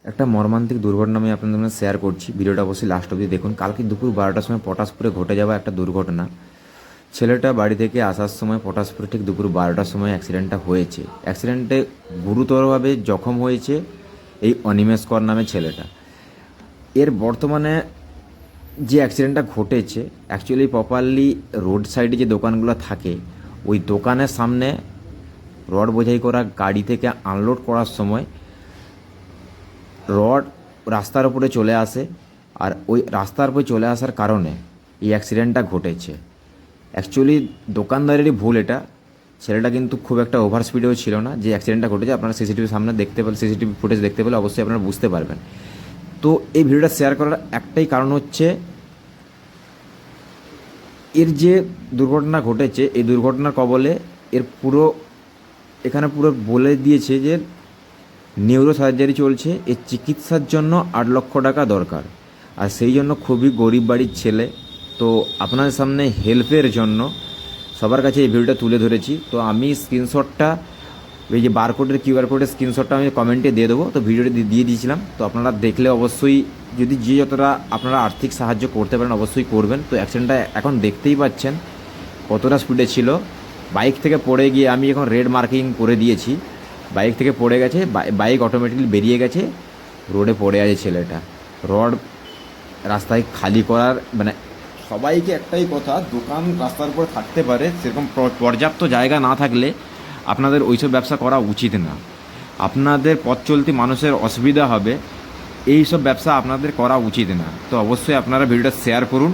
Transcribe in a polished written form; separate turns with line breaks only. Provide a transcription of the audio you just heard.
একটা মর্মান্তিক দুর্ঘটনা আমি আপনাদের সঙ্গে শেয়ার করছি। ভিডিওটা অবশ্যই লাস্ট অবধি দেখুন। কালকে দুপুর 12টার সময় পটাশপুরে ঘটে যাওয়া একটা দুর্ঘটনা। ছেলেটা বাড়ি থেকে আসার সময় পটাশপুরে ঠিক দুপুর 12টার সময় অ্যাক্সিডেন্টটা হয়েছে। অ্যাক্সিডেন্টে গুরুতরভাবে জখম হয়েছে এই অনিমেষ কর নামে ছেলেটা। এর বর্তমানে যে অ্যাক্সিডেন্টটা ঘটেছে অ্যাকচুয়ালি প্রপারলি রোড সাইডে যে দোকানগুলো থাকে ওই দোকানের সামনে রড বোঝাই করা গাড়ি থেকে আনলোড করার সময় রড রাস্তার উপরে চলে আসে, আর ওই রাস্তার উপরে চলে আসার কারণে এই অ্যাক্সিডেন্টটা ঘটেছে। অ্যাকচুয়ালি দোকানদারেরই ভুল এটা। ছেলেটা কিন্তু খুব একটা ওভার স্পিডেও ছিল না যে অ্যাক্সিডেন্টটা ঘটেছে। আপনারা সিসিটিভির সামনে দেখতে পেলে, সিসিটিভি ফুটেজ দেখতে পেলে অবশ্যই আপনারা বুঝতে পারবেন। তো এই ভিডিওটা শেয়ার করার একটাই কারণ হচ্ছে, এর যে দুর্ঘটনা ঘটেছে এই দুর্ঘটনার কবলে এর এখানে পুরো বলে দিয়েছে যে নিউরো সার্জারি চলছে, এর চিকিৎসার জন্য 8 লক্ষ টাকা দরকার। আর সেই জন্য খুবই গরিব বাড়ির ছেলে। তো আপনাদের সামনে হেল্পের জন্য সবার কাছে এই ভিডিওটা তুলে ধরেছি। তো আমি স্ক্রিনশটটা, এই যে বারকোডের কিউআর কোডের স্ক্রিনশটটা আমি কমেন্টে দিয়ে দেবো। তো ভিডিওটি দিয়ে দিয়েছিলাম। তো আপনারা দেখলে অবশ্যই, যদি যে যতটা আপনারা আর্থিক সাহায্য করতে পারেন অবশ্যই করবেন। তো অ্যাক্সিডেন্টটা এখন দেখতেই পাচ্ছেন কতটা স্পিডে ছিল। বাইক থেকে পড়ে গিয়ে, আমি এখন রেড মার্কিং করে দিয়েছি, বাইক থেকে পড়ে গেছে, বাইক অটোমেটিক্যালি বেরিয়ে গেছে, রোডে পড়ে আছে ছেলেটা। রড রাস্তায় খালি করার মানে সবাইকে একটাই কথা, দোকান রাস্তার উপর থাকতে পারে, সেরকম পর্যাপ্ত জায়গা না থাকলে আপনাদের ওইসব ব্যবসা করা উচিত না। আপনাদের পথ চলতি মানুষের অসুবিধা হবে, এই সব ব্যবসা আপনাদের করা উচিত না। তো অবশ্যই আপনারা ভিডিওটা শেয়ার করুন।